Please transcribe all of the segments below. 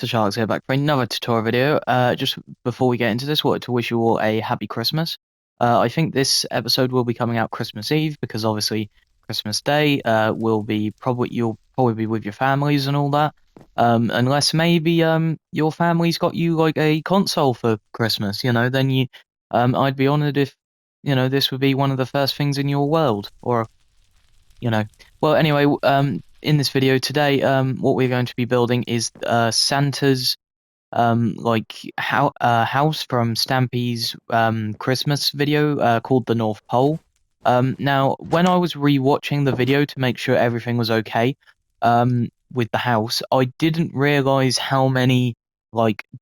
Sharks here, back for another tutorial video. Just before we get into this, wanted to wish you all a happy Christmas. I think this episode will be coming out Christmas Eve because obviously Christmas Day will be probably you'll probably be with your families and all that. Unless maybe your family's got you like a console for Christmas, then I'd be honored if this would be one of the first things in your world, or you know. Well, anyway, in this video today, what we're going to be building is Santa's house from Stampy's Christmas video called the North Pole. Now, when I was rewatching the video to make sure everything was okay with the house, I didn't realize how many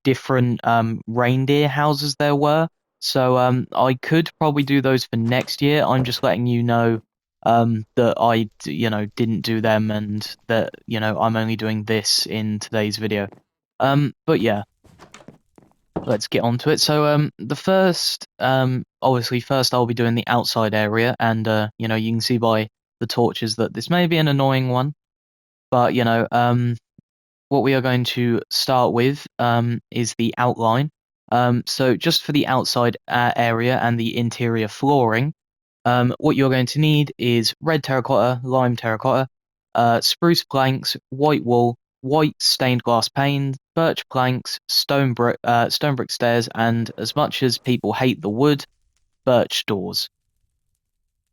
different reindeer houses there were. So I could probably do those for next year. I'm just letting you know that I didn't do them, and that I'm only doing this in today's video. But yeah, let's get on to it. So the first obviously first I'll be doing the outside area, and you can see by the torches that this may be an annoying one, but what we are going to start with is the outline. So just for the outside area and the interior flooring, what you're going to need is red terracotta, lime terracotta, spruce planks, white wool, white stained glass panes, birch planks, stone brick stairs, and as much as people hate the wood, birch doors.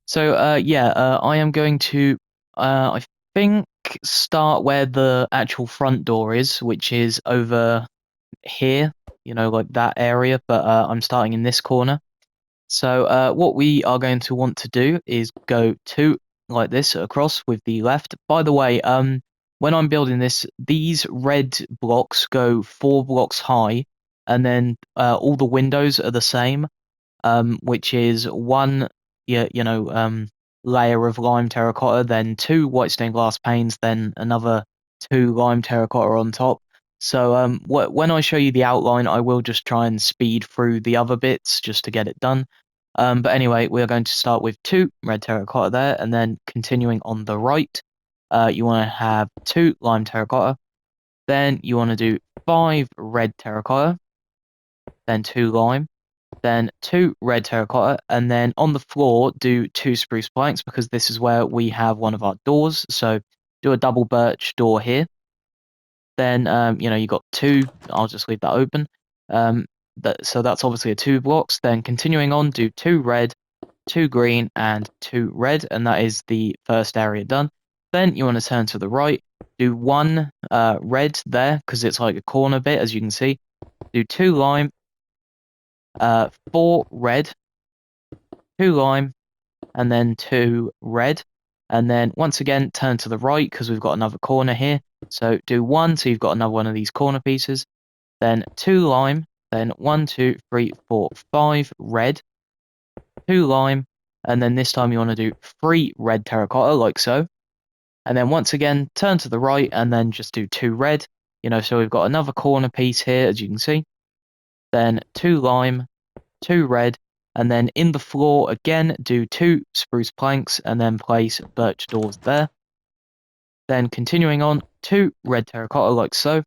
So I am going to I think start where the actual front door is, which is over here, like that area, but I'm starting in this corner. So what we are going to want to do is go two like this across with the left. By the way, when I'm building this, these red blocks go 4 blocks high, and then all the windows are the same, which is one layer of lime terracotta, then 2 white stained glass panes, then another 2 lime terracotta on top. So when I show you the outline, I will just try and speed through the other bits just to get it done. But anyway, we are going to start with 2 red terracotta there, and then continuing on the right, you want to have 2 lime terracotta. Then you want to do 5 red terracotta, then 2 lime, then 2 red terracotta, and then on the floor do 2 spruce planks, because this is where we have one of our doors. So do a double birch door here. Then you got 2. I'll just leave that open. So that's obviously a 2 blocks. Then continuing on, do 2 red, 2 green, and 2 red, and that is the first area done. Then you want to turn to the right, do 1 red there because it's like a corner bit, as you can see. Do 2 lime, 4 red, 2 lime, and then 2 red. And then once again, turn to the right because we've got another corner here. So do 1, so you've got another one of these corner pieces. Then 2 lime, then 1, 2, 3, 4, 5 red, 2 lime, and then this time you want to do 3 red terracotta, like so. And then once again, turn to the right and then just do 2 red. So we've got another corner piece here, as you can see. Then 2 lime, 2 red, and then in the floor again, do 2 spruce planks and then place birch doors there. Then continuing on, 2 red terracotta, like so.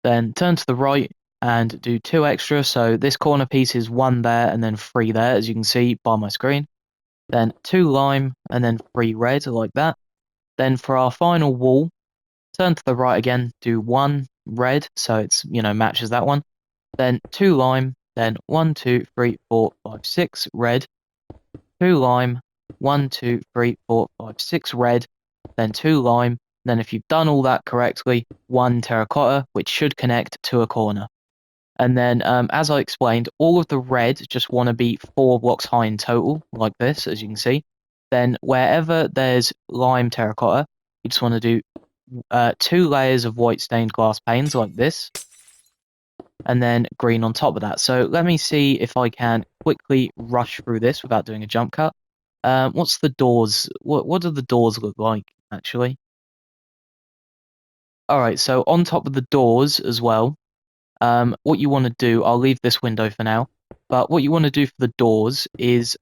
Then turn to the right and do 2 extra. So this corner piece is 1 there and then 3 there, as you can see by my screen. Then 2 lime and then 3 red, like that. Then for our final wall, turn to the right again, do 1 red, so it's matches that one. Then 2 lime, then 1, 2, 3, 4, 5, 6 red, 2 lime, 1, 2, 3, 4, 5, 6 red, then 2 lime. Then if you've done all that correctly, 1 terracotta, which should connect to a corner. And then, as I explained, all of the red just want to be 4 blocks high in total, like this, as you can see. Then wherever there's lime terracotta, you just want to do 2 layers of white stained glass panes, like this, and then green on top of that. So let me see if I can quickly rush through this without doing a jump cut. What's the doors? What do the doors look like, actually? Alright, so on top of the doors as well, what you want to do, I'll leave this window for now, but what you want to do for the doors is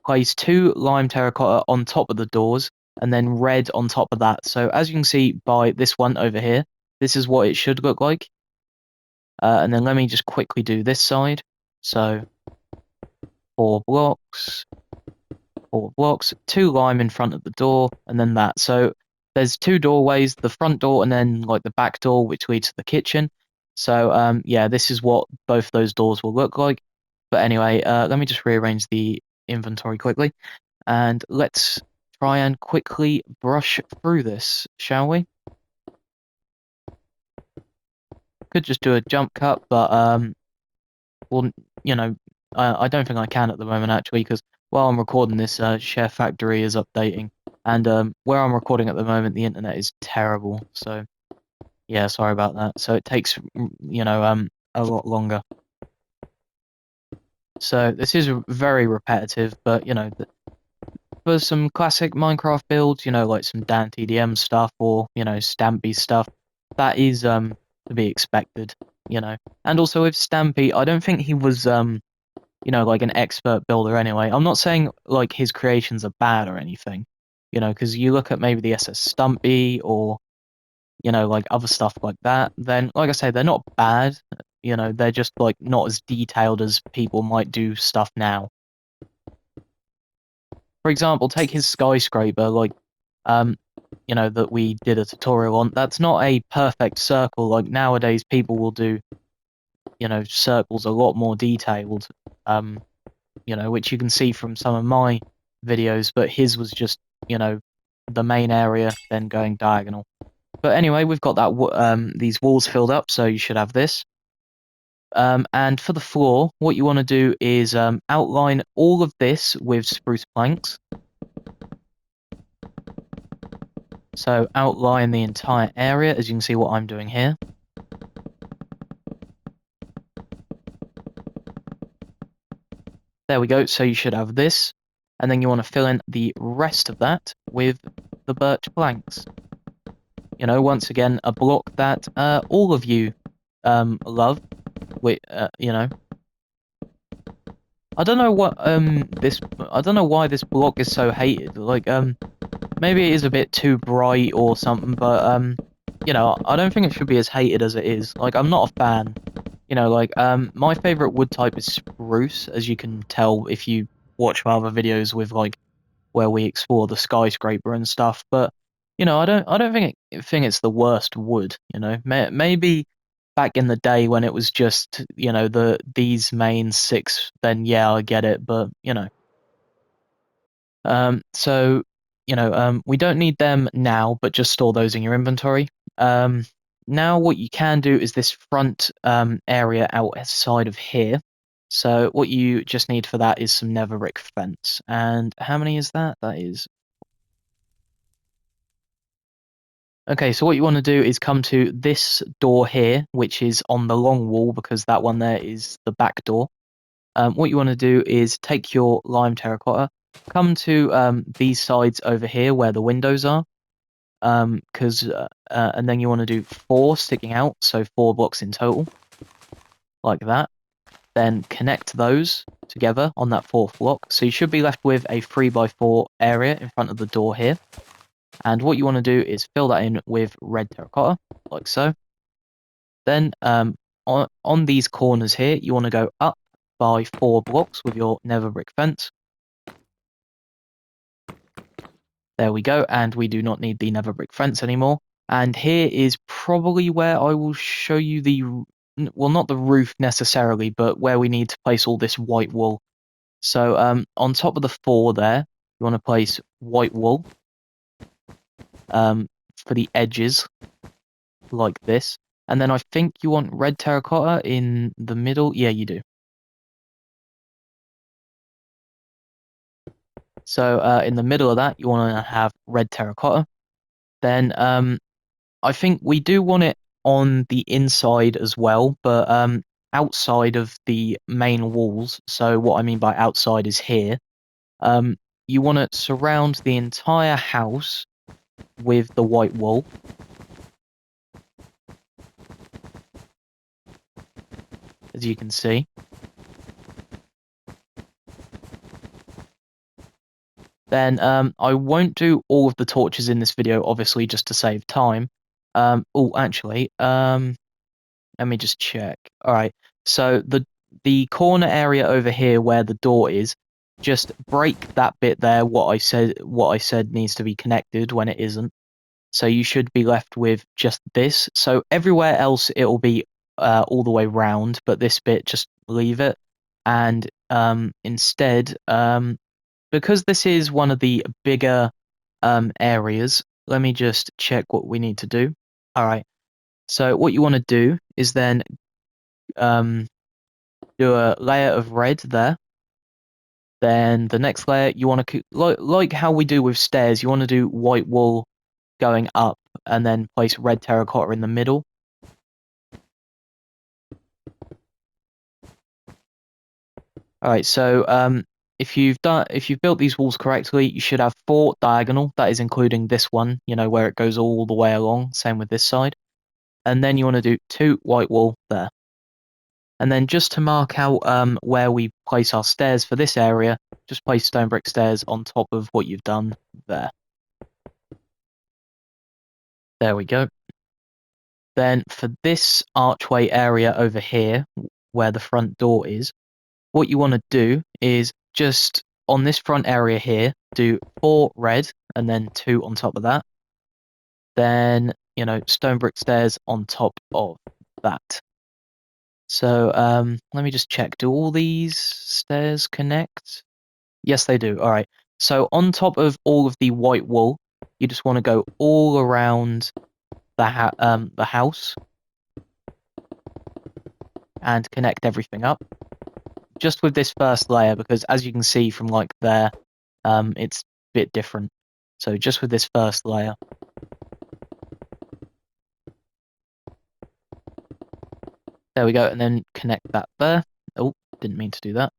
place 2 lime terracotta on top of the doors, and then red on top of that. So as you can see by this one over here, this is what it should look like. And then let me just quickly do this side. So 4 blocks, 4 blocks, 2 lime in front of the door, and then that. So there's 2 doorways, the front door and then like the back door, which leads to the kitchen. So yeah, this is what both those doors will look like. But anyway, let me just rearrange the inventory quickly, and let's try and quickly brush through this, shall we? Could just do a jump cut, but well, you know, I don't think I can at the moment actually, because while I'm recording this, Chef Factory is updating, and where I'm recording at the moment, the internet is terrible. So yeah, sorry about that. So it takes a lot longer. So this is very repetitive, but for some classic Minecraft builds, like some Dan TDM stuff or Stampy stuff, that is to be expected. And also with Stampy, I don't think he was like an expert builder anyway. I'm not saying like his creations are bad or anything, because you look at maybe the SS Stumpy or like other stuff like that, then like I say, they're not bad. They're just like not as detailed as people might do stuff now. For example, take his skyscraper, like that we did a tutorial on. That's not a perfect circle. Like nowadays, people will do circles a lot more detailed. Which you can see from some of my videos, but his was just the main area, then going diagonal. But anyway, we've got that these walls filled up, so you should have this. And for the floor, what you want to do is outline all of this with spruce planks. So outline the entire area, as you can see what I'm doing here. There we go, so you should have this. And then you want to fill in the rest of that with the birch planks. Once again, a block that all of you love. I don't know what I don't know why this block is so hated. Like maybe it is a bit too bright or something, but I don't think it should be as hated as it is. Like I'm not a fan. My favorite wood type is spruce, as you can tell if you watch my other videos with like where we explore the skyscraper and stuff. But I don't think it's the worst wood. Maybe back in the day when it was just these main 6, then yeah, I get it. But so we don't need them now, but just store those in your inventory. Now what you can do is this front area outside of here. So what you just need for that is some nether brick fence. And how many is that? That is... Okay, so what you want to do is come to this door here, which is on the long wall, because that one there is the back door. What you want to do is take your lime terracotta, come to these sides over here where the windows are, and then you want to do 4 sticking out, so 4 blocks in total, like that. Then connect those together on that 4th block. So you should be left with a 3x4 area in front of the door here. And what you want to do is fill that in with red terracotta, like so. Then on these corners here, you want to go up by 4 blocks with your nether brick fence. There we go, and we do not need the nether brick fence anymore. And here is probably where I will show you well, not the roof necessarily, but where we need to place all this white wool. So on top of the 4 there, you want to place white wool for the edges, like this. And then I think you want red terracotta in the middle. Yeah, you do. So in the middle of that, you want to have red terracotta. Then I think we do want it on the inside as well, but outside of the main walls. So what I mean by outside is here. You want to surround the entire house with the white wool. As you can see. Then I won't do all of the torches in this video, obviously, just to save time. Oh, actually, let me just check. All right. So the corner area over here where the door is, just break that bit there. What I said needs to be connected when it isn't. So you should be left with just this. So everywhere else it will be all the way round, but this bit just leave it. And instead, because this is one of the bigger areas, let me just check what we need to do. All right. So what you want to do is then um, do a layer of red there. Then the next layer you want to like how we do with stairs. You want to do white wool going up, and then place red terracotta in the middle. All right. So if you've built these walls correctly, you should have 4 diagonal. That is including this one. You know where it goes all the way along. Same with this side. And then you want to do 2 white wool there. And then just to mark out where we place our stairs for this area, just place stone brick stairs on top of what you've done there. There we go. Then for this archway area over here, where the front door is, what you want to do is just on this front area here, do 4 red and then 2 on top of that. Then, stone brick stairs on top of that. So let me just check. Do all these stairs connect? Yes, they do. All right. So on top of all of the white wool, you just want to go all around the house and connect everything up. Just with this first layer, because as you can see from like there, it's a bit different. So just with this first layer. There we go, and then connect that there. Oh, didn't mean to do that.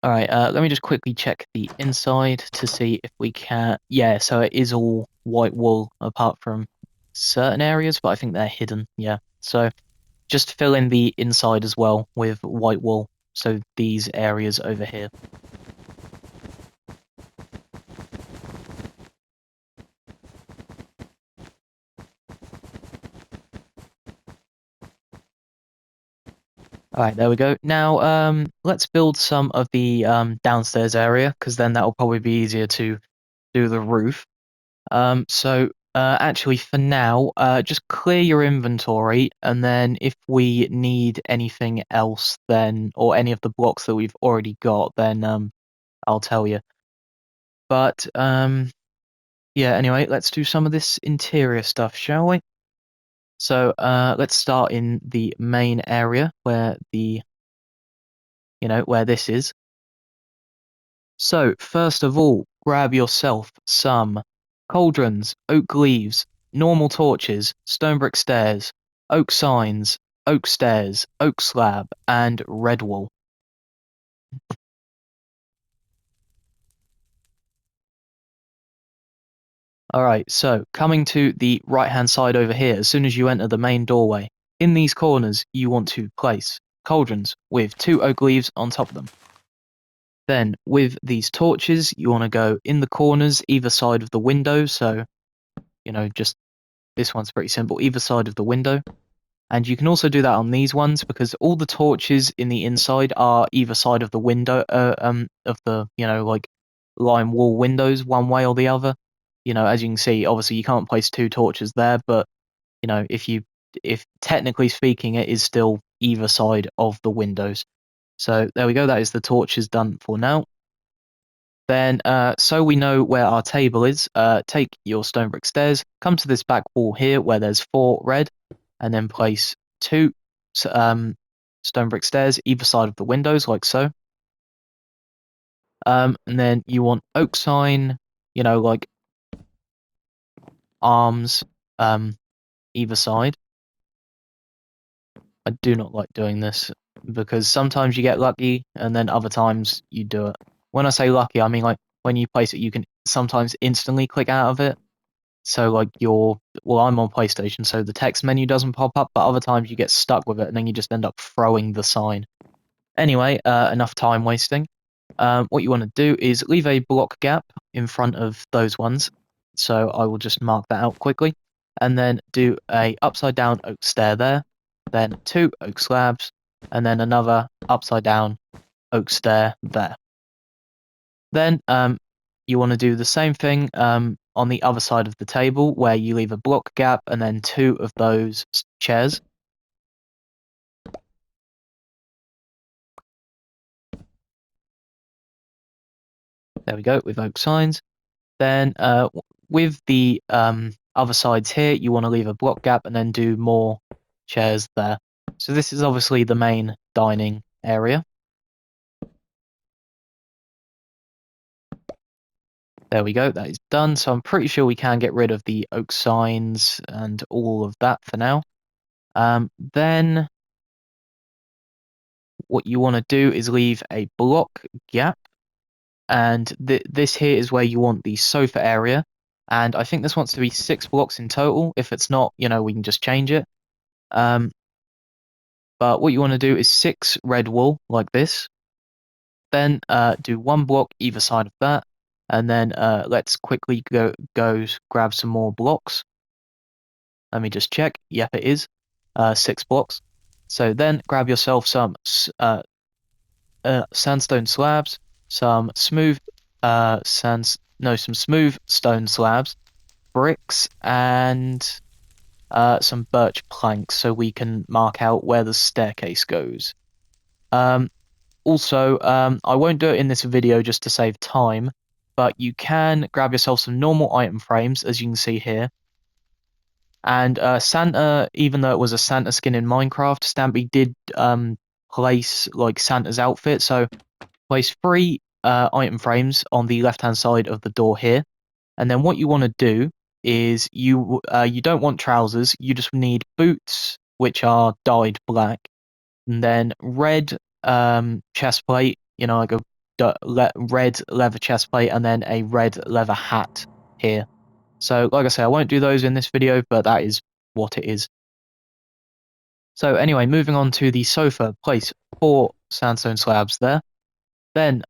All right, let me just quickly check the inside to see if we can. Yeah, so it is all white wool apart from certain areas, but I think they're hidden. Yeah, so just fill in the inside as well with white wool. So these areas over here. All right, there we go. Now, let's build some of the downstairs area because then that will probably be easier to do the roof. Actually, for now, just clear your inventory, and then if we need anything else, then or any of the blocks that we've already got, then I'll tell you. But yeah. Anyway, let's do some of this interior stuff, shall we? So let's start in the main area where where this is. So, first of all, grab yourself some cauldrons, oak leaves, normal torches, stone brick stairs, oak signs, oak stairs, oak slab, and red wool. Alright, so coming to the right hand side over here, as soon as you enter the main doorway, in these corners you want to place cauldrons with 2 oak leaves on top of them. Then, with these torches, you want to go in the corners either side of the window, so, just this one's pretty simple, either side of the window. And you can also do that on these ones because all the torches in the inside are either side of the window, of the, like lime wall windows, one way or the other. As you can see, obviously you can't place 2 torches there, but if technically speaking, it is still either side of the windows. So there we go. That is the torches done for now. Then, so we know where our table is, take your stone brick stairs, come to this back wall here where there's 4 red, and then place 2 stone brick stairs either side of the windows, like so. And then you want oak sign, like arms, either side. I do not like doing this because sometimes you get lucky and then other times you do it. When I say lucky, I mean like when you place it, you can sometimes instantly click out of it. So like I'm on PlayStation, so the text menu doesn't pop up, but other times you get stuck with it and then you just end up throwing the sign. Anyway, enough time wasting. What you want to do is leave a block gap in front of those ones. so I will just mark that out quickly. And then do a upside down oak stair there, then 2 oak slabs, and then another upside down oak stair there. Then you want to do the same thing on the other side of the table, where you leave a block gap and then 2 of those chairs. There we go, with oak signs. Then with the other sides here, you want to leave a block gap and then do more chairs there. So this is obviously the main dining area. There we go, that is done. So I'm pretty sure we can get rid of the oak signs and all of that for now. Then what you want to do is leave a block gap, and this here is where you want the sofa area, and I think this wants to be 6 blocks in total. If it's not, we can just change it. But what you want to do is 6 red wool like this, then do 1 block either side of that, and then let's quickly go grab some more blocks. Let me just check. Yep, it is 6 blocks. So then grab yourself some sandstone slabs, some smooth some smooth stone slabs, bricks, and some birch planks, so we can mark out where the staircase goes. Also, I won't do it in this video just to save time, but you can grab yourself some normal item frames, as you can see here. And Santa, even though it was a Santa skin in Minecraft, Stampy did place like Santa's outfit. So place 3 item frames on the left-hand side of the door here. And then what you want to do is you don't want trousers. You just need boots, which are dyed black, and then red chest plate. Like a red leather chest plate, and then a red leather hat here. So, like I say, I won't do those in this video, but that is what it is. So anyway, moving on to the sofa, place 4 sandstone slabs there. Then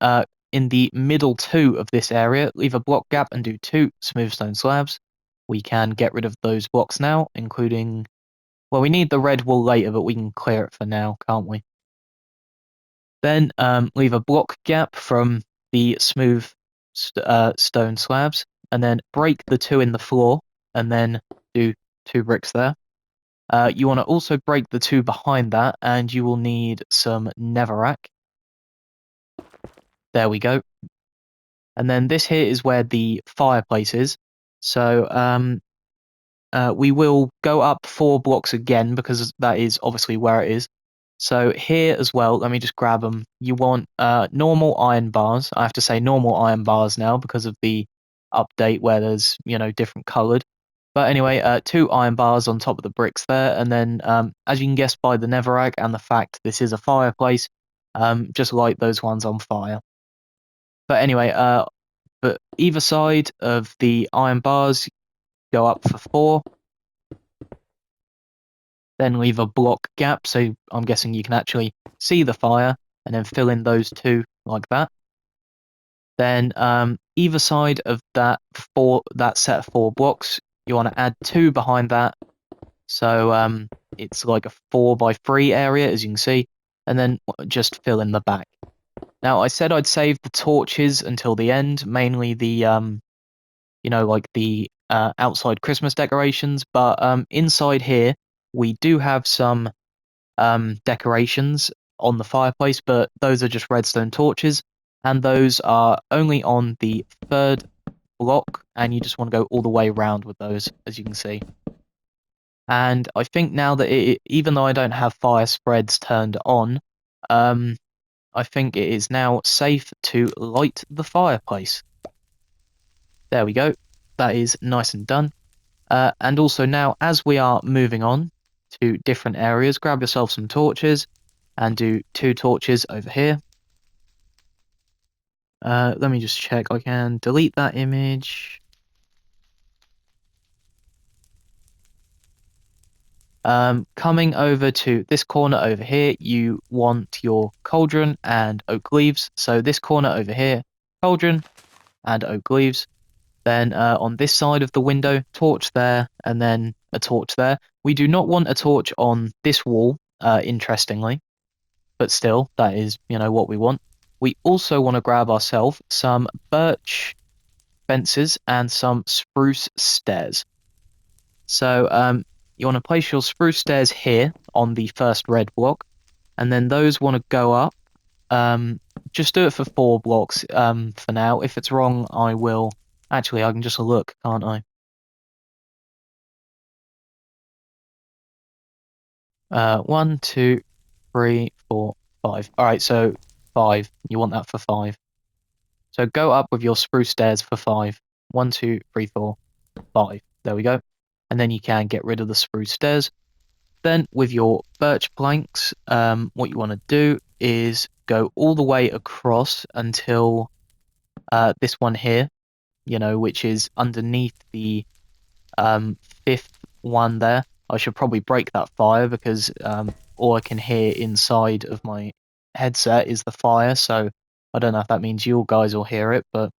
in the middle 2 of this area, leave a block gap and do 2 smooth stone slabs. We can get rid of those blocks now, including... Well, we need the red wool later, but we can clear it for now, can't we? Then leave a block gap from the smooth stone slabs, and then break the 2 in the floor, and then do 2 bricks there. You want to also break the 2 behind that, and you will need some netherrack. There we go. And then this here is where the fireplace is. So we will go up 4 blocks again, because that is obviously where it is. So here as well, let me just grab them. You want normal iron bars. I have to say normal iron bars now because of the update where there's, different colored. But anyway, 2 iron bars on top of the bricks there. And then, as you can guess by the netherrack and the fact this is a fireplace, just light those ones on fire. But anyway, but either side of the iron bars, go up for 4. Then leave a block gap, so I'm guessing you can actually see the fire, and then fill in those 2 like that. Then either side of that set of 4 blocks, you want to add 2 behind that, so it's like a 4x3 area, as you can see, and then just fill in the back. Now, I said I'd save the torches until the end, mainly the like the outside Christmas decorations, but inside here we do have some decorations on the fireplace, but those are just redstone torches, and those are only on the 3rd block, and you just want to go all the way around with those, as you can see. And I think now that even though I don't have fire spreads turned on, I think it is now safe to light the fireplace. There we go. That is nice and done. And also now, as we are moving on to different areas, grab yourself some torches and do 2 torches over here. Let me just check. I can delete that image. Coming over to this corner over here, you want your cauldron and oak leaves. So this corner over here, cauldron and oak leaves. Then on this side of the window, torch there, and then a torch there. We do not want a torch on this wall, interestingly, but still, that is, what we want. We also want to grab ourselves some birch fences and some spruce stairs. So you want to place your spruce stairs here on the first red block, and then those want to go up. Just do it for 4 blocks for now. If it's wrong, I will. Actually, I can just look, can't I? 1, 2, 3, 4, 5. All right, so 5. You want that for 5. So go up with your spruce stairs for 5. 1, 2, 3, 4, 5. There we go. And then you can get rid of the spruce stairs. Then with your birch planks, what you want to do is go all the way across until this one here, which is underneath the fifth one there. I should probably break that fire because all I can hear inside of my headset is the fire. So I don't know if that means you guys will hear it, but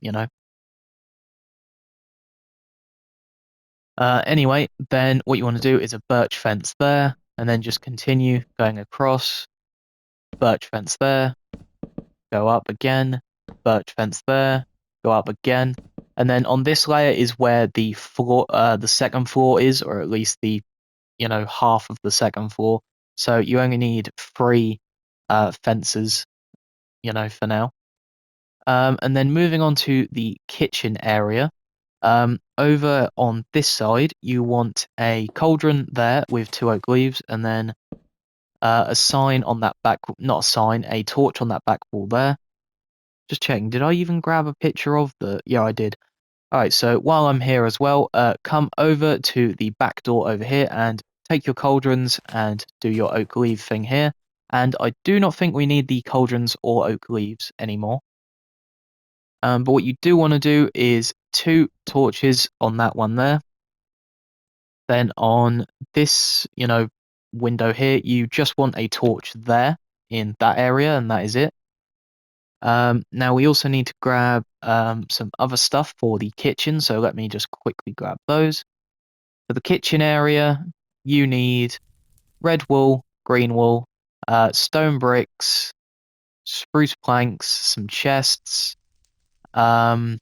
Anyway, then what you want to do is a birch fence there, and then just continue going across. Birch fence there, go up again. Birch fence there, go up again. And then on this layer is where the floor, the second floor is, or at least the half of the second floor. So you only need 3 fences, for now. And then moving on to the kitchen area. Over on this side, you want a cauldron there with 2 oak leaves, and then a sign on that back, not a sign, a torch on that back wall there. Just checking, did I even grab a picture of the? Yeah, I did. All right, so while I'm here as well, come over to the back door over here and take your cauldrons and do your oak leaf thing here. And I do not think we need the cauldrons or oak leaves anymore. But what you do want to do is 2 torches on that one there. Then on this, window here, you just want a torch there in that area, and that is it. Now we also need to grab some other stuff for the kitchen, so let me just quickly grab those. For the kitchen area, you need red wool, green wool, stone bricks, spruce planks, some chests, um,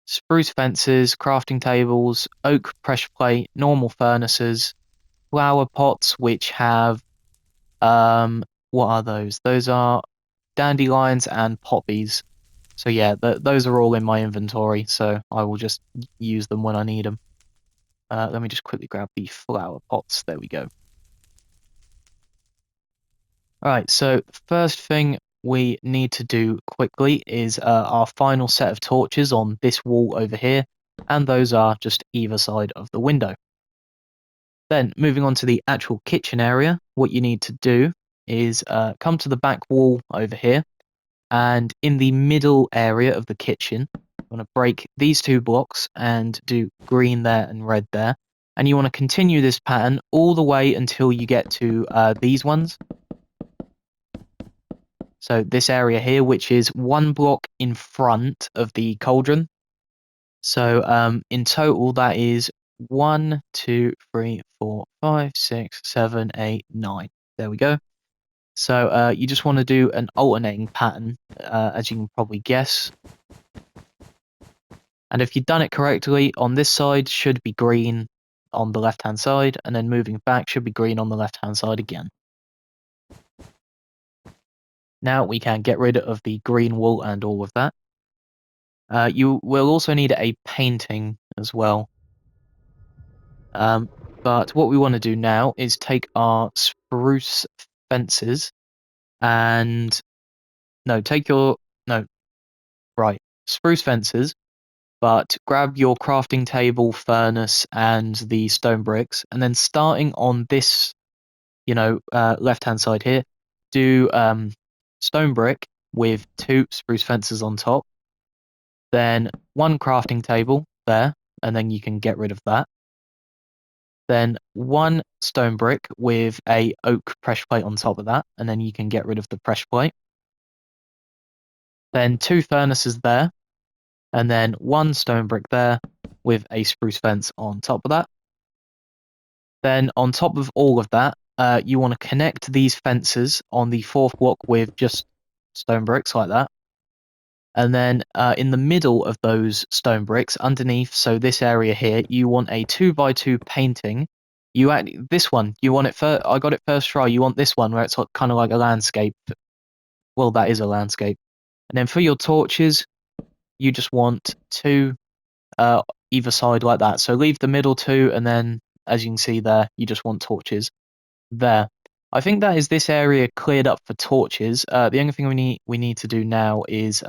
spruce fences, crafting tables, oak pressure plate, normal furnaces, flower pots which have what are those? Those are dandelions and poppies. So yeah, those are all in my inventory, so I will just use them when I need them. Let me just quickly grab the flower pots. There we go. All right, so first thing we need to do quickly is our final set of torches on this wall over here, and those are just either side of the window. Then moving on to the actual kitchen area, what you need to do is come to the back wall over here, and in the middle area of the kitchen, you want to break these 2 blocks and do green there and red there. And you want to continue this pattern all the way until you get to these ones. So this area here, which is 1 block in front of the cauldron. So in total, that is 1, 2, 3, 4, 5, 6, 7, 8, 9. There we go. So you just want to do an alternating pattern, as you can probably guess. And if you've done it correctly, on this side should be green on the left-hand side, and then moving back should be green on the left-hand side again. Now we can get rid of the green wool and all of that. You will also need a painting as well. But what we want to do now is take our spruce fences and spruce fences, but grab your crafting table, furnace, and the stone bricks, and then starting on this, left-hand side here, do stone brick with 2 spruce fences on top, then 1 crafting table there, and then you can get rid of that. Then 1 stone brick with a oak pressure plate on top of that, and then you can get rid of the pressure plate. Then 2 furnaces there, and then one stone brick there with a spruce fence on top of that. Then on top of all of that, you want to connect these fences on the fourth block with just stone bricks like that. And then in the middle of those stone bricks, underneath, so this area here, you want a 2x2 painting. This one, you want it first. I got it first try. You want this one where it's kind of like a landscape. Well, that is a landscape. And then for your torches, you just want two either side like that. So leave the middle two, and then as you can see there, you just want torches there. I think that is this area cleared up for torches. The only thing we need to do now is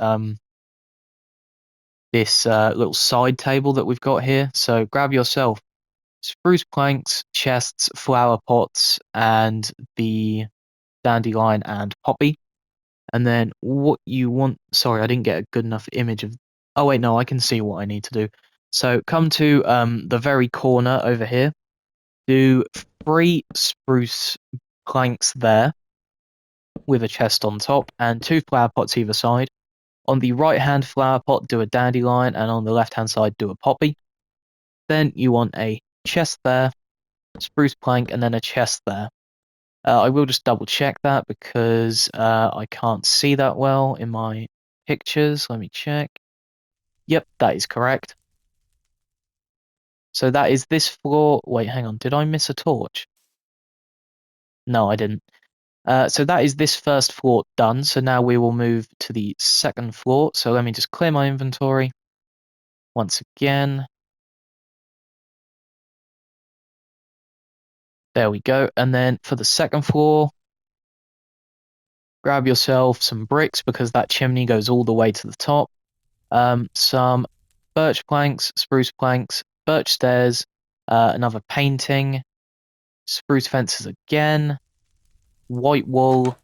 this little side table that we've got here. So grab yourself spruce planks, chests, flower pots, and the dandelion and poppy. And then what you want, sorry, I didn't get a good enough image of, oh wait, no, I can see what I need to do. So come to the very corner over here, do 3 spruce planks there with a chest on top and 2 flower pots either side. On the right hand flower pot, do a dandelion, and on the left hand side, do a poppy. Then you want a chest there, spruce plank, and then a chest there. I will just double check that because I can't see that well in my pictures. Let me check. Yep, that is correct. So that is this floor. Wait, hang on. Did I miss a torch? No, I didn't. So that is this first floor done. So now we will move to the second floor. So let me just clear my inventory once again. There we go. And then for the second floor, grab yourself some bricks because that chimney goes all the way to the top. Some birch planks, spruce planks, birch stairs, another painting, spruce fences again, white wool,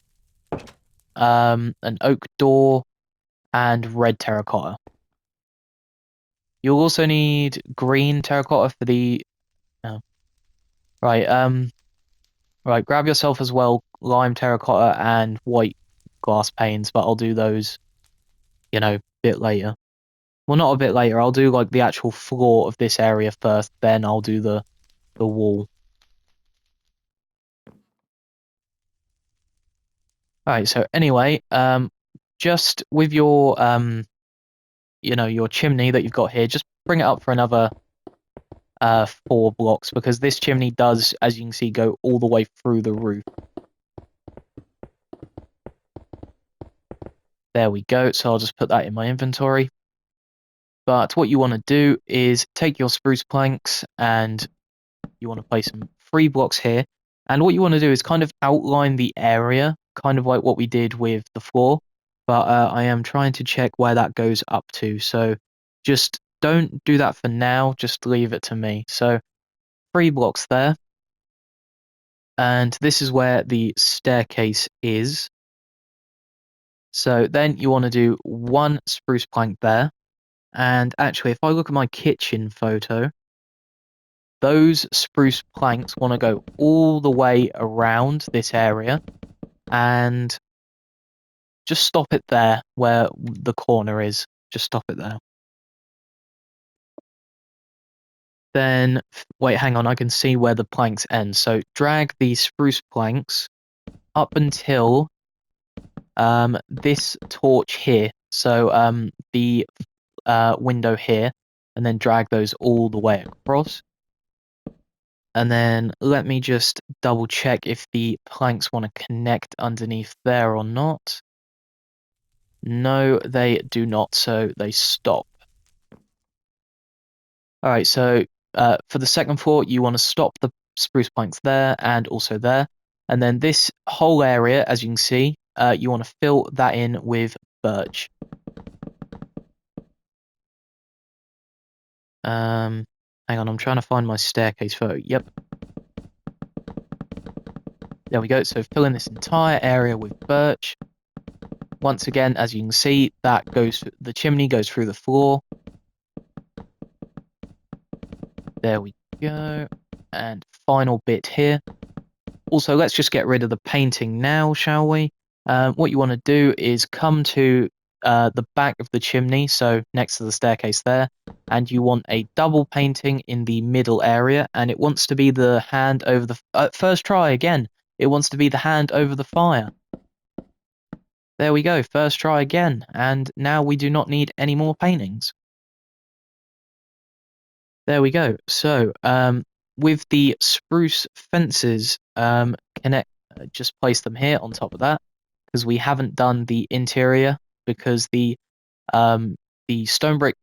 an oak door, and red terracotta. You'll also need green terracotta for the. Oh, right. Right. Grab yourself as well lime terracotta and white glass panes, but I'll do those, a bit later. Well, not a bit later. I'll do like the actual floor of this area first, then I'll do the wall. All right. So anyway, just with your your chimney that you've got here, just bring it up for another 4 blocks because this chimney does, as you can see, go all the way through the roof. There we go. So I'll just put that in my inventory. But what you want to do is take your spruce planks and you want to place them 3 blocks here. And what you want to do is kind of outline the area, kind of like what we did with the floor. But I am trying to check where that goes up to. So just don't do that for now. Just leave it to me. So 3 blocks there. And this is where the staircase is. So then you want to do 1 spruce plank there. And actually, if I look at my kitchen photo, those spruce planks want to go all the way around this area and just stop it there where the corner is. Just stop it there. Then, wait, hang on, I can see where the planks end. So drag the spruce planks up until this torch here. So the window here, and then drag those all the way across. And then let me just double check if the planks want to connect underneath there or not. No, they do not, so they stop. All right, so for the second floor, you want to stop the spruce planks there and also there. And then this whole area, as you can see, you want to fill that in with birch. Hang on, I'm trying to find my staircase photo. Yep. There we go. So fill in this entire area with birch. Once again, as you can see, the chimney goes through the floor. There we go. And final bit here. Also, let's just get rid of the painting now, shall we? What you want to do is come to the back of the chimney, so next to the staircase there, and you want a double painting in the middle area, and it wants to be the hand over the first try again. It wants to be the hand over the fire. There we go, first try again, and now we do not need any more paintings. There we go. So, with the spruce fences, just place them here on top of that, because we haven't done the interior, because the stone brick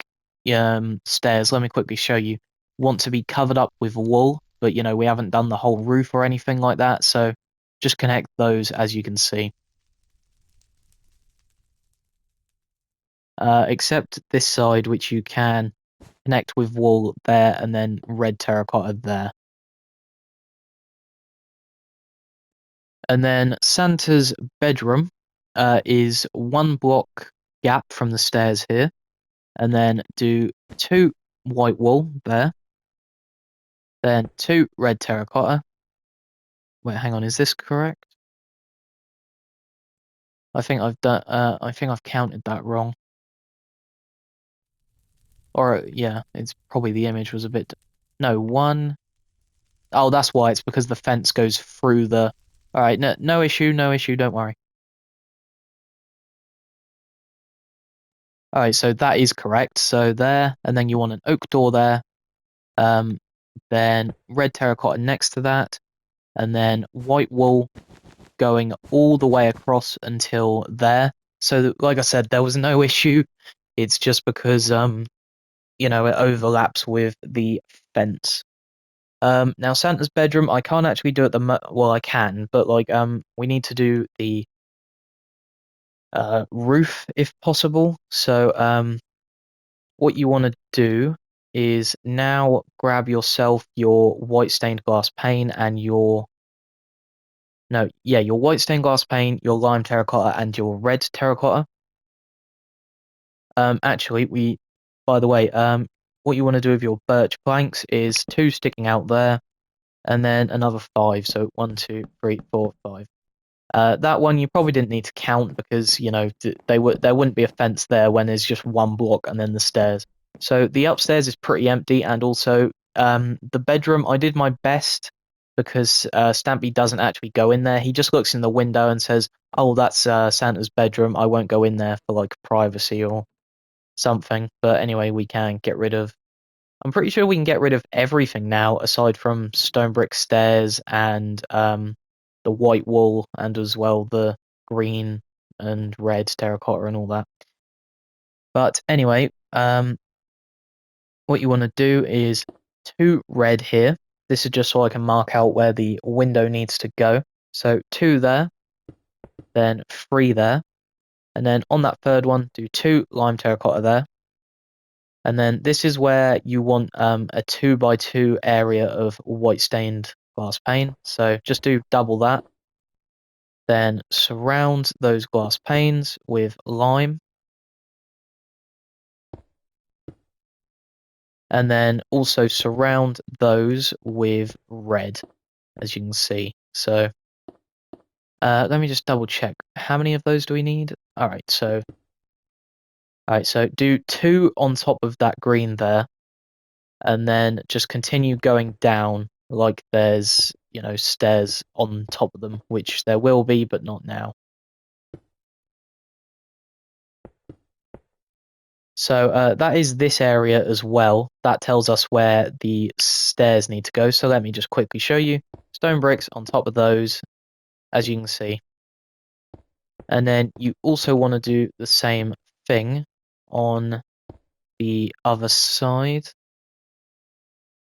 stairs, let me quickly show you, want to be covered up with wool, but we haven't done the whole roof or anything like that, so just connect those as you can see. Except this side, which you can connect with wool there and then red terracotta there. And then Santa's bedroom is 1 block gap from the stairs here. And then do 2 white wool there. Then 2 red terracotta. Wait, hang on, is this correct? I think I've counted that wrong. Or yeah, it's probably the image was a bit. No, 1. Oh, that's why. It's because the fence goes through the. All right, no issue, no issue. Don't worry. All right, so that is correct. So there, and then you want an oak door there. Then red terracotta next to that, and then white wool going all the way across until there. So, like I said, there was no issue. It's just because it overlaps with the fence. Now Santa's bedroom, I can't actually do at well, I can, but we need to do the roof if possible. So what you want to do is now grab yourself your white stained glass pane and your white stained glass pane, your lime terracotta, and your red terracotta. Actually, by the way, what you want to do with your birch planks is 2 sticking out there, and then another 5. So 1, 2, 3, 4, 5. That one you probably didn't need to count because there wouldn't be a fence there when there's just 1 block and then the stairs. So the upstairs is pretty empty, and also the bedroom I did my best because Stampy doesn't actually go in there. He just looks in the window and says, "Oh, that's Santa's bedroom. I won't go in there for privacy or something." But anyway, we can get rid of. I'm pretty sure we can get rid of everything now aside from stone brick stairs and the white wool and as well the green and red terracotta and all that. But anyway, what you want to do is 2 red here. This is just so I can mark out where the window needs to go. So 2 there, then 3 there, and then on that third one, do 2 lime terracotta there. And then this is where you want a 2x2 area of white stained glass pane. So just do double that. Then surround those glass panes with lime. And then also surround those with red, as you can see. So let me just double check. How many of those do we need? Alright, so do 2 on top of that green there. And then just continue going down like there's stairs on top of them, which there will be, but not now. So that is this area as well. That tells us where the stairs need to go. So let me just quickly show you. Stone bricks on top of those, as you can see. And then you also want to do the same thing on the other side.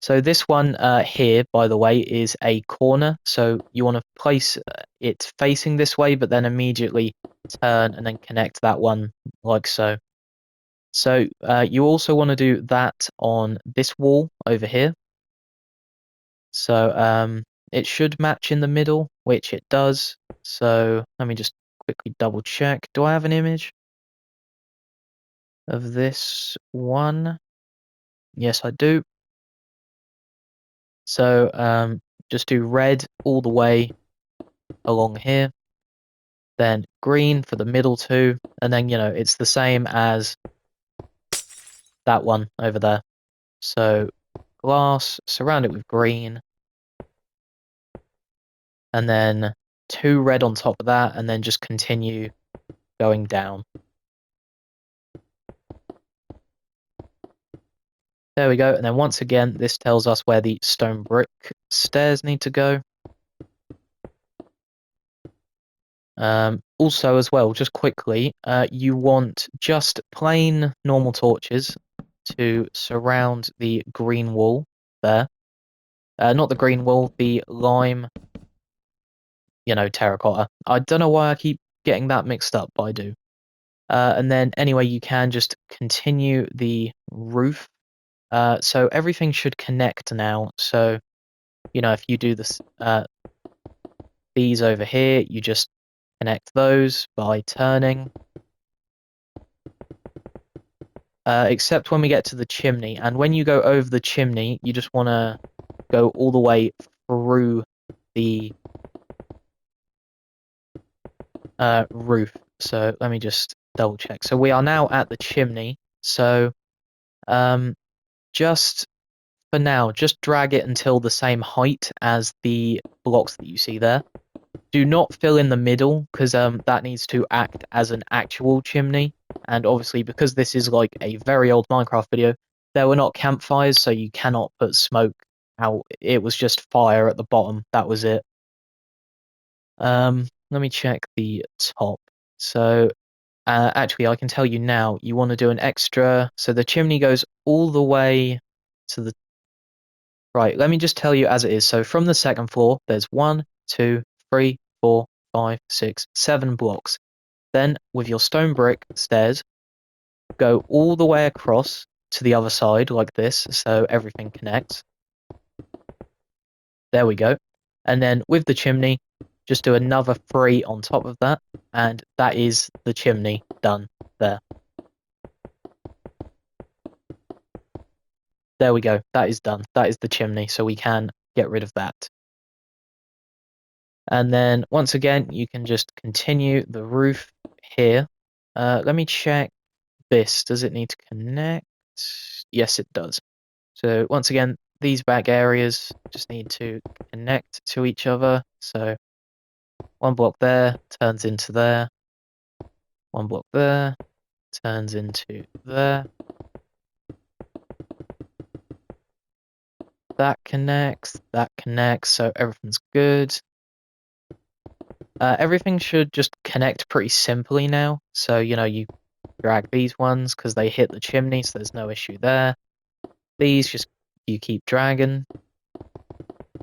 So this one here, by the way, is a corner. So you want to place it facing this way, but then immediately turn and then connect that one like so. So you also want to do that on this wall over here. So it should match in the middle, which it does. So let me just quickly double check. Do I have an image of this one? Yes, I do. So just do red all the way along here. then green for the middle two, and then, it's the same as that one over there. So glass, surround it with green, and then 2 red on top of that, and then just continue going down. There we go, and then once again, this tells us where the stone brick stairs need to go. Also as well, just quickly, you want just plain normal torches to surround the green wall there. Not the green wall, the lime, terracotta. I don't know why I keep getting that mixed up, but I do. And then anyway, you can just continue the roof. So everything should connect now. So, if you do this, these over here, you just connect those by turning. Except when we get to the chimney. And when you go over the chimney, you just want to go all the way through the roof. So let me just double check. So we are now at the chimney. So just for now, just drag it until the same height as the blocks that you see there. Do not fill in the middle, because that needs to act as an actual chimney. And obviously, because this is like a very old Minecraft video, there were not campfires, so you cannot put smoke out. It was just fire at the bottom. That was it. Let me check the top. So, actually, I can tell you now, you want to do an extra. So the chimney goes all the way to the... Right, let me just tell you as it is. So from the second floor, there's 1, 2, 3, 4, 5, 6, 7 blocks. Then, with your stone brick stairs, go all the way across to the other side like this, so everything connects. There we go. And then with the chimney, just do another 3 on top of that, and that is the chimney done there. There we go. That is done. That is the chimney, so we can get rid of that. And then once again, you can just continue the roof here. Let me check this. Does it need to connect? Yes, it does. So once again, these back areas just need to connect to each other. So 1 block there turns into there. 1 block there turns into there. That connects, so everything's good. Everything should just connect pretty simply now. So, you drag these ones because they hit the chimney, so there's no issue there. These just you keep dragging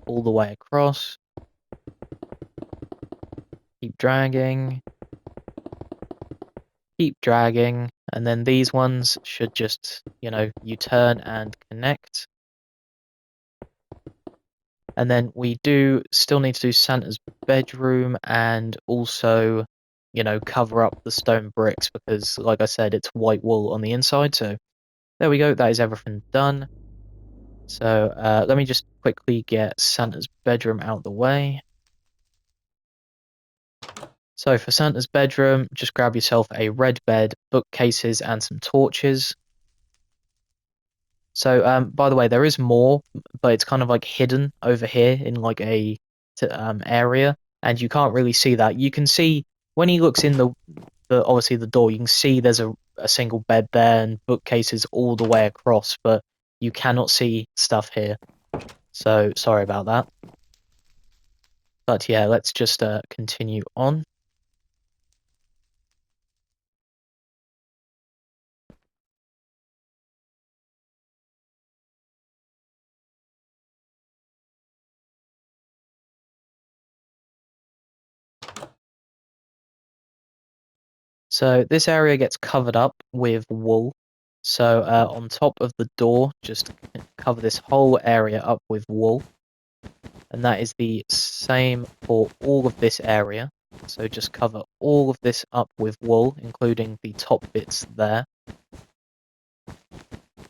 all the way across. Keep dragging. Keep dragging. And then these ones should just, you turn and connect. And then we do still need to do Santa's bedroom and also, cover up the stone bricks because, like I said, it's white wool on the inside. So there we go. That is everything done. So let me just quickly get Santa's bedroom out the way. So for Santa's bedroom, just grab yourself a red bed, bookcases, and some torches. So, by the way, there is more, but it's kind of like hidden over here in like a area, and you can't really see that. You can see when he looks in the obviously the door, you can see there's a single bed there and bookcases all the way across, but you cannot see stuff here. So sorry about that. But yeah, let's just continue on. So this area gets covered up with wool. So on top of the door, just cover this whole area up with wool. And that is the same for all of this area. So just cover all of this up with wool, including the top bits there.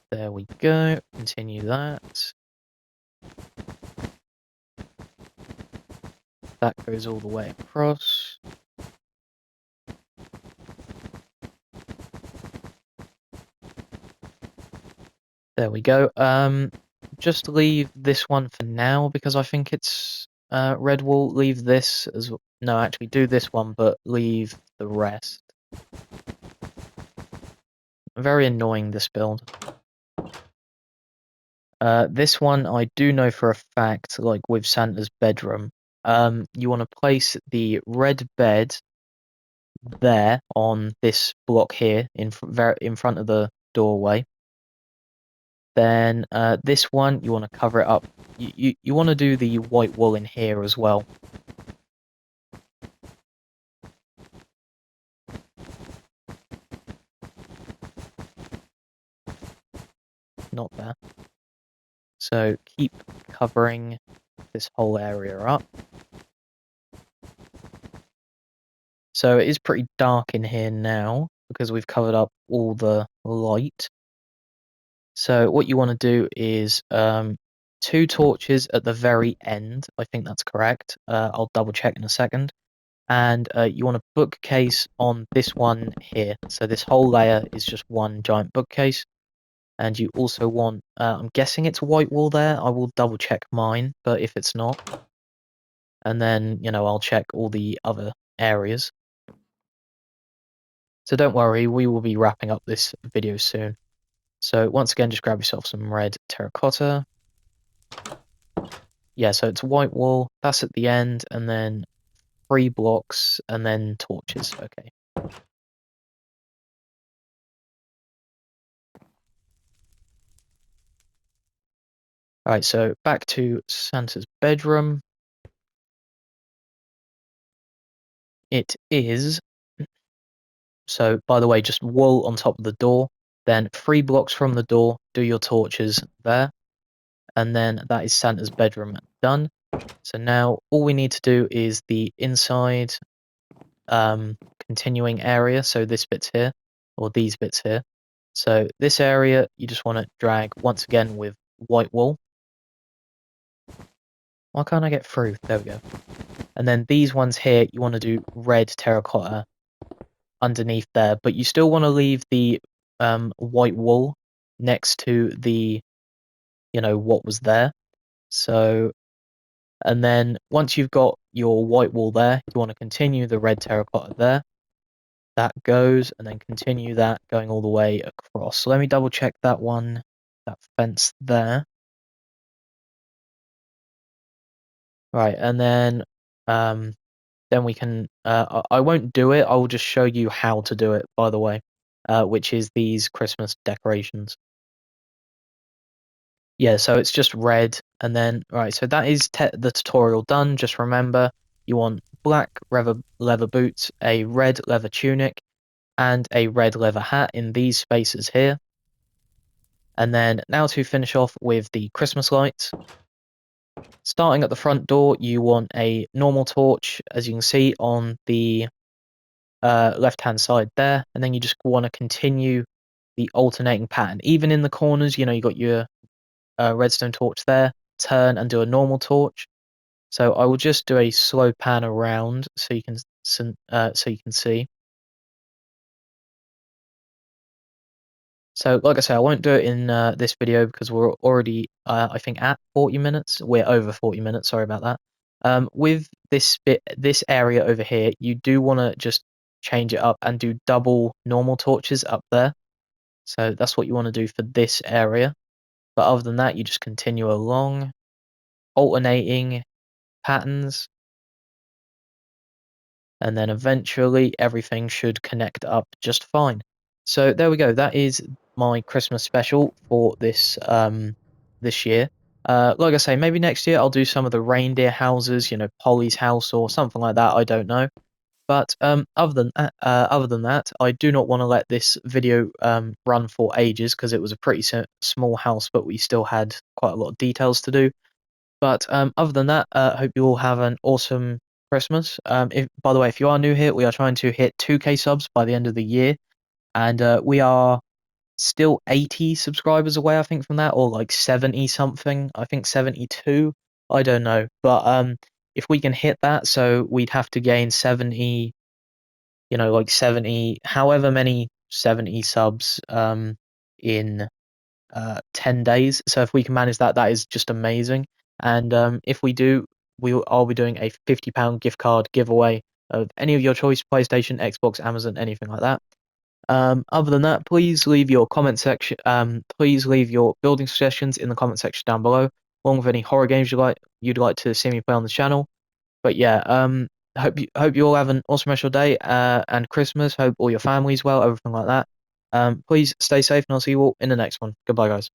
There we go. Continue that. That goes all the way across. There we go. Just leave this one for now because I think it's red wool. Leave this as well. No, actually do this one, but leave the rest. Very annoying, this build. This one I do know for a fact, like with Santa's bedroom, you want to place the red bed there on this block here in front of the doorway. Then this one you want to cover it up. You want to do the white wool in here as well. Not there. So keep covering this whole area up. So it is pretty dark in here now because we've covered up all the light. So what you want to do is 2 torches at the very end. I think that's correct. I'll double check in a second. And you want a bookcase on this one here. So this whole layer is just one giant bookcase. And you also want, I'm guessing it's white wool there. I will double check mine, but if it's not, and then, I'll check all the other areas. So don't worry, we will be wrapping up this video soon. So once again, just grab yourself some red terracotta. Yeah, so it's white wool, that's at the end, and then 3 blocks, and then torches, okay. Alright, so back to Santa's bedroom. It is, so by the way, just wool on top of the door, then 3 blocks from the door, do your torches there, and then that is Santa's bedroom done. So now all we need to do is the inside continuing area, so this bit's here, or these bits here. So this area, you just want to drag once again with white wool. Why can't I get through? There we go. And then these ones here, you want to do red terracotta underneath there, but you still want to leave the white wool next to the, what was there. So, and then once you've got your white wool there, you want to continue the red terracotta there. That goes, and then continue that going all the way across. So let me double check that one, that fence there. Right, and then we can, I won't do it, I will just show you how to do it, by the way, which is these Christmas decorations. Yeah, so it's just red, and then, right, so that is the tutorial done. Just remember, you want black leather boots, a red leather tunic, and a red leather hat in these spaces here. And then now to finish off with the Christmas lights. Starting at the front door, you want a normal torch, as you can see on the left-hand side there, and then you just want to continue the alternating pattern. Even in the corners, you got your redstone torch there, turn and do a normal torch. So I will just do a slow pan around so you can see. So, like I say, I won't do it in this video because we're already, I think, at 40 minutes. We're over 40 minutes. Sorry about that. With this area over here, you do want to just change it up and do double normal torches up there. So that's what you want to do for this area. But other than that, you just continue along, alternating patterns, and then eventually everything should connect up just fine. So there we go. That is my Christmas special for this this year. Like I say, maybe next year I'll do some of the reindeer houses, Polly's house or something like that. I don't know. But other than that, I do not want to let this video run for ages because it was a pretty small house, but we still had quite a lot of details to do. But other than that, I hope you all have an awesome Christmas. By the way, if you are new here, we are trying to hit 2K subs by the end of the year, and we are still 80 subscribers away, I think, from that, or like 70 something. I think 72. I don't know, but if we can hit that, so we'd have to gain 70, like 70, however many 70 subs in 10 days. So if we can manage that, that is just amazing. And if we do, I'll be doing a £50 gift card giveaway of any of your choice: PlayStation, Xbox, Amazon, anything like that. Other than that, please leave your comment section. Please leave your building suggestions in the comment section down below, along with any horror games you'd like to see me play on the channel. But yeah, hope you all have an awesome rest of your day and Christmas. Hope all your family's well, everything like that. Please stay safe, and I'll see you all in the next one. Goodbye, guys.